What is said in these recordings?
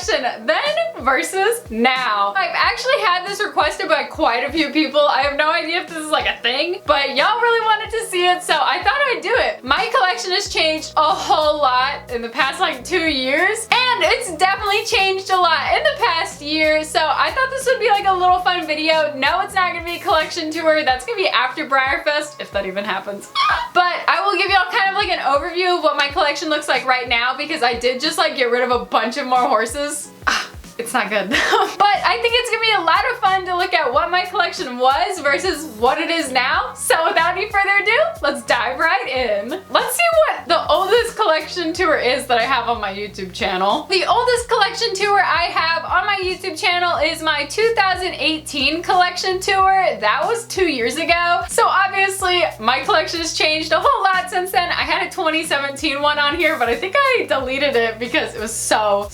collection then versus now. I've actually had this requested by quite a few people. I have no idea if this is like a thing, but y'all really wanted to see it, so I thought I'd do it. My collection has changed a whole lot in the past like 2 years, and it's definitely changed a lot in the past year, so I thought this would be like a little fun video. No, it's not gonna be a collection tour. That's gonna be after Breyerfest, if that even happens. But I will give y'all kind of like an overview of what my collection looks like right now, because I did just like get rid of a bunch of more horses. It's not good. But I think it's gonna be a lot of fun to look at what my collection was versus what it is now. So without any further ado, let's dive right in. Let's see what the oldest collection tour is that I have on my YouTube channel. The oldest collection tour I have on my YouTube channel is my 2018 collection tour. That was 2 years ago. So obviously my collection has changed a whole lot since then. I had a 2017 one on here, but I think I deleted it because it was so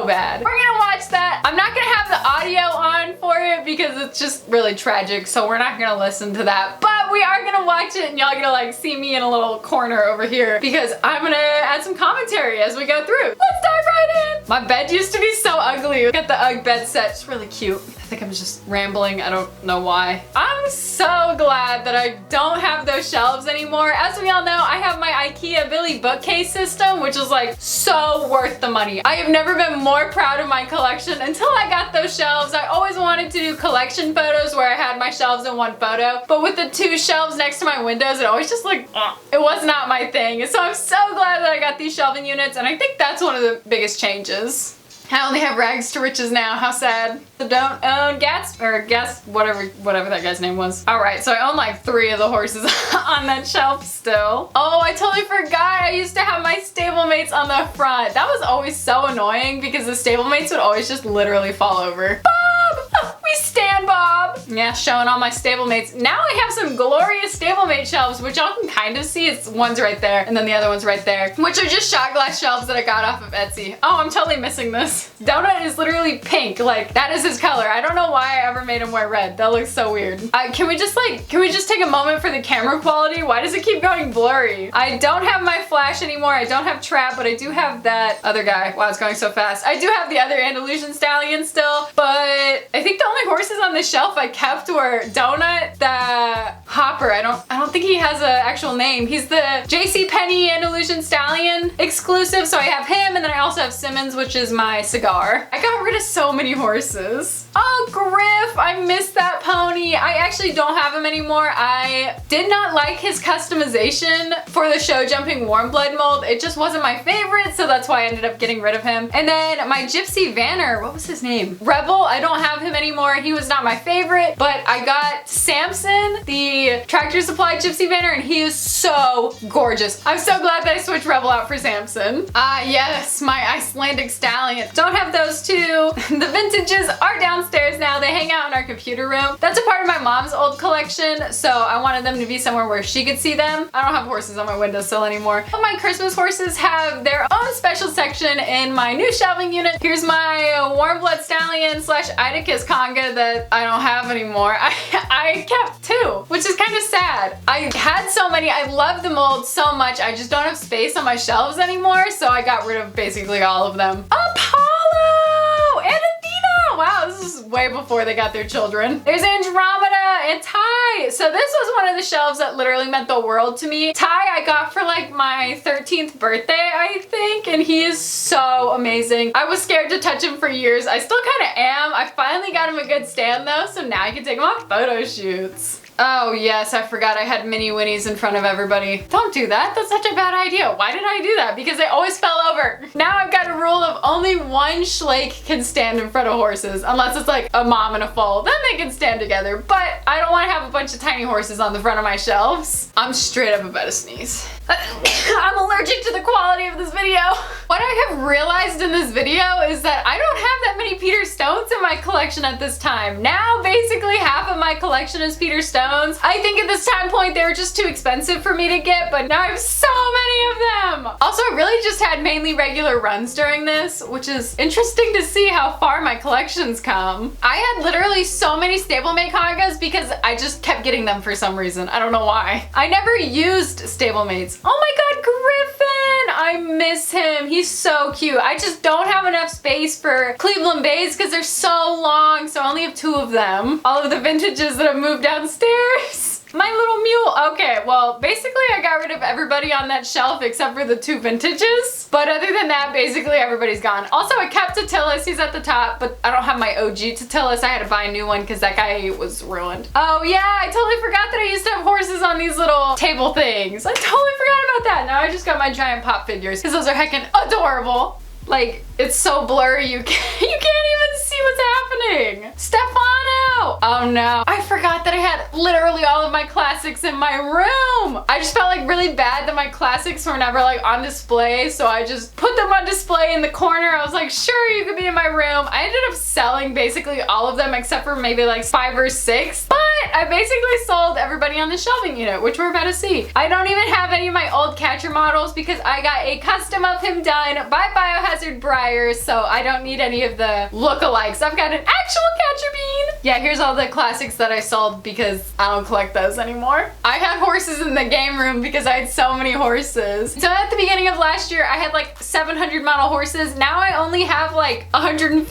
bad. We're gonna watch that. I'm not gonna have the audio on for it because it's just really tragic, so we're not gonna listen to that. But we are gonna watch it, and y'all gonna like see me in a little corner over here because I'm gonna add some commentary as we go through. Let's dive right in. My bed used to be so ugly. Look at the UGG bed set. It's really cute. I think I'm just rambling. I don't know why. I'm so glad that I don't have those shelves anymore. As we all know, I have my IKEA Billy bookcase system, which is like so worth the money. I have never been more proud of my collection until I got those shelves. I always wanted to do collection photos where I had my shelves in one photo, but with the 2 shelves next to my windows, it always just like, it was not my thing. So I'm so glad that I got these shelving units, and I think that's one of the biggest changes. I only have rags to riches now. How sad. So don't own whatever that guy's name was. All right, so I own like 3 of the horses on that shelf still. Oh, I totally forgot. I used to have my stablemates on the front. That was always so annoying because the stablemates would always just literally fall over. Bob! We stand Bob! Yeah, showing all my stablemates. Now I have some glorious stablemate shelves, which y'all can kind of see. It's one's right there, and then the other one's right there, which are just shot glass shelves that I got off of Etsy. Oh, I'm totally missing this. Donut is literally pink. Like, that is his color. I don't know why I ever made him wear red. That looks so weird. Can we just take a moment for the camera quality? Why does it keep going blurry? I don't have my flash anymore. I don't have Trap, but I do have that other guy. Wow, it's going so fast. I do have the other Andalusian Stallion still, but I think the only horses on this shelf I kept were Donut, the Hopper. I don't think he has an actual name. He's the JCPenney Andalusian Stallion exclusive, so I have him, and then I also have Simmons, which is my cigar. I got rid of so many horses. Oh, Griff, I missed that pony. I actually don't have him anymore. I did not like his customization for the show jumping warm blood mold. It just wasn't my favorite, so that's why I ended up getting rid of him. And then my Gypsy Vanner, what was his name? Rebel, I don't have him anymore. He was not my favorite, but I got Samson, the Tractor Supply Gypsy Vanner, and he is so gorgeous. I'm so glad that I switched Rebel out for Samson. Yes, my Icelandic Stallion. Don't have those 2. The vintages are downstairs now. They hang out in our computer room. That's a part of my mom's old collection, so I wanted them to be somewhere where she could see them. I don't have horses on my windowsill anymore. All my Christmas horses have their own special section in my new shelving unit. Here's my warm blood stallion / Idicus Conga that I don't have anymore. I kept 2, which is kind of sad. I had so many. I love the mold so much. I just don't have space on my shelves anymore, so I got rid of basically all of them. Apollo and Athena! Wow, this is way before they got their children. There's Andromeda and Ty. So this was one of the shelves that literally meant the world to me. Ty I got for like my 13th birthday, I think, and he is so amazing. I was scared to touch him for years. I still kind of am. I finally got him a good stand though, so now I can take him on photo shoots. Oh yes, I forgot I had mini winnies in front of everybody. Don't do that. That's such a bad idea. Why did I do that? Because they always fell over. Now I've got a rule of only one Schlake can stand in front of horses, unless it's like a mom and a foal. Then they can stand together, but I don't want to have a bunch of tiny horses on the front of my shelves. I'm straight up about to sneeze. I'm allergic to the quality of this video. What I have realized in this video is that I don't have that many Peter Stones in my collection at this time. Now basically half of my collection is Peter Stones. I think at this time point they were just too expensive for me to get, but now I have so many of them. Also, I really just had mainly regular runs during this, which is interesting to see how far my collection's come. I had literally so many stablemate Congas because I just kept getting them for some reason. I don't know why. I never used stablemates. Oh my god, Griffin! I miss him. He's so cute. I just don't have enough space for Cleveland Bays because they're so long, so I only have 2 of them. All of the vintages that have moved downstairs. My little mule. Okay, well, basically I got rid of everybody on that shelf except for the 2 vintages. But other than that, basically everybody's gone. Also, I kept Titillus. He's at the top, but I don't have my OG Titillus. I had to buy a new one because that guy was ruined. Oh yeah, I totally forgot that I used to have horses on these little table things. I totally forgot about that. Now I just got my giant pop figures because those are heckin' adorable. Like, it's so blurry you can't even see what's happening. Stefano! Oh no. I forgot that I had literally all of my classics in my room. I just felt like really bad that my classics were never like on display, so I just put them on display in the corner. I was like, sure, you could be in my room. I ended up selling basically all of them except for maybe like 5 or 6, but I basically sold everybody on the shelving unit, which we're about to see. I don't even have any of my old catcher models because I got a custom of him done by Biohazard Breyers, so I don't need any of the lookalikes. I've got an actual catcher bean. Yeah, here's all the classics that I sold because I don't collect those anymore. I had horses in the game room because I had so many horses. So at the beginning of last year, I had like 700 model horses. Now I only have like 150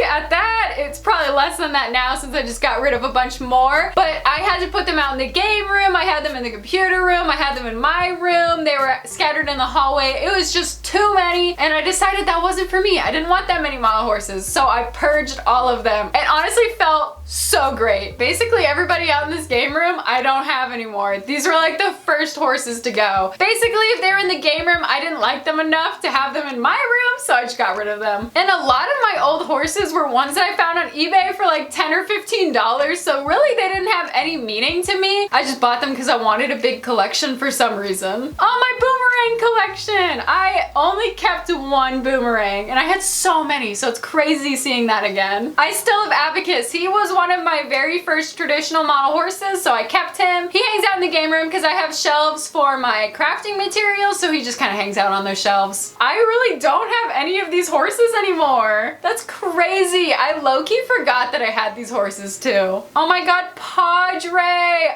at that. It's probably less than that now since I just got rid of a bunch more. But I had to put them out in the game room. I had them in the computer room. I had them in my room. They were scattered in the hallway. It was just too many, and I decided that wasn't for me. I didn't want that many model horses, so I purged all of them. It honestly felt so great. Basically everybody out in this game room, I don't have anymore. These were like the first horses to go. Basically, if they were in the game room, I didn't like them enough to have them in my room, so I just got rid of them. And a lot of my old horses were ones that I found on eBay for like $10 or $15, so really they didn't have any meaning to me. I just bought them because I wanted a big collection for some reason. Oh, my Boomerang collection! I only kept 1 Boomerang, and I had so many, so it's crazy seeing that again. I still have Abacus. He was one of my very first traditional model horses, so I kept him. He hangs out in the game room because I have shelves for my crafting materials, so he just kind of hangs out on those shelves. I really don't have any of these horses anymore. That's crazy. I low-key forgot that I had these horses too. Oh my god, Padre!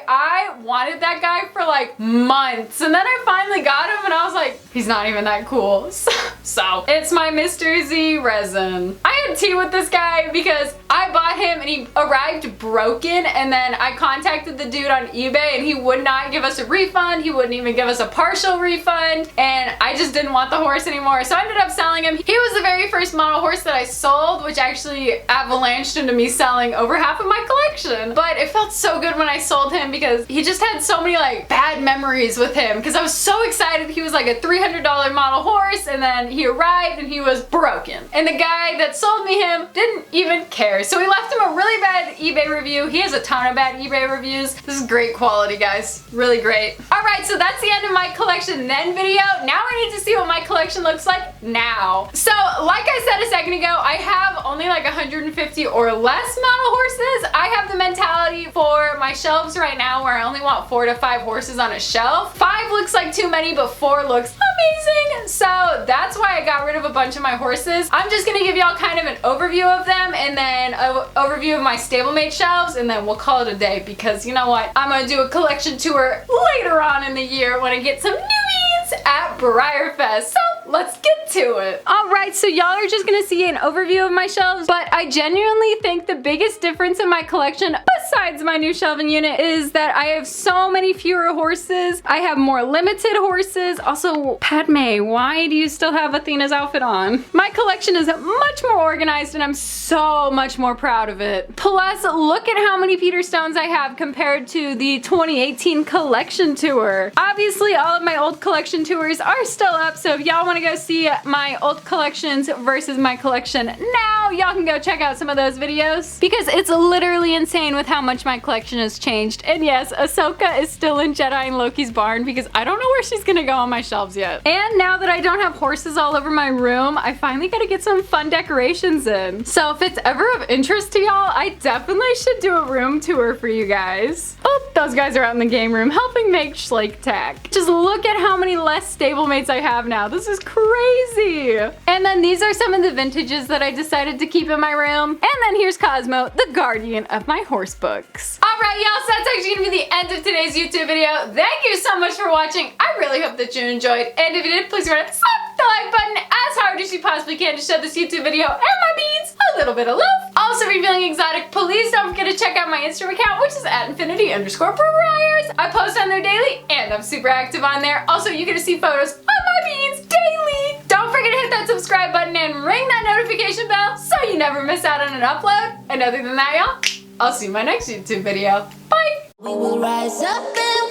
I wanted that guy for like months, and then I finally got him and I was like, he's not even that cool. So it's my Mr. Z resin. I had tea with this guy because I bought him and he arrived broken, and then I contacted the dude on eBay and he would not give us a refund. He wouldn't even give us a partial refund, and I just didn't want the horse anymore, so I ended up selling him. He was the very first model horse that I sold, which actually avalanched into me selling over half of my collection. But it felt so good when I sold him because he just had so many like bad memories with him because I was so excited. He was like a $300 model horse, and then he arrived and he was broken. And the guy that sold me him didn't even care. So we left him a really bad eBay review. He has a ton of bad eBay reviews. This is great quality, guys. Really great. Alright, so that's the end of my collection then video. Now I need to see what my collection looks like now. So, like I said a second ago, I have only like 150 or less model horses. I have the mentality for my shelves right now where I only want 4 to 5 horses on a shelf. 5 looks like too many, but 4 looks amazing. So that's why I got rid of a bunch of my horses. I'm just gonna give y'all kind of an overview of them and then an overview of my stablemate shelves, and then we'll call it a day because you know what? I'm gonna do a collection tour later on in the year when I get some newbies at BreyerFest. So let's get to it. Alright, so y'all are just gonna see an overview of my shelves, but I genuinely think the biggest difference in my collection, besides my new shelving unit, is that I have so many fewer horses. I have more limited horses. Also, Padme, why do you still have Athena's outfit on? My collection is much more organized and I'm so much more proud of it. Plus, look at how many Peter Stones I have compared to the 2018 collection tour. Obviously, all of my old collection tours are still up, so if y'all want to go see my old collections versus my collection now, y'all can go check out some of those videos because it's literally insane with how much my collection has changed. And yes, Ahsoka is still in Jedi and Loki's barn because I don't know where she's gonna go on my shelves yet. And now that I don't have horses all over my room, I finally gotta get some fun decorations in. So if it's ever of interest to y'all, I definitely should do a room tour for you guys. Oh, those guys are out in the game room helping make Schlake tack. Just look at how many less stablemates I have now. This is crazy. And then these are some of the vintages that I decided to keep in my room. And then here's Cosmo, the guardian of my horse book. books. Alright y'all, so that's actually gonna be the end of today's YouTube video. Thank you so much for watching. I really hope that you enjoyed. And if you did, please remember to slap the like button as hard as you possibly can to show this YouTube video and my beans a little bit of love. Also, if you're feeling exotic, please don't forget to check out my Instagram account, which is at @infinity_Breyers. I post on there daily and I'm super active on there. Also, you get to see photos of my beans daily. Don't forget to hit that subscribe button and ring that notification bell so you never miss out on an upload. And other than that, y'all, I'll see you in my next YouTube video. Bye! We will rise up and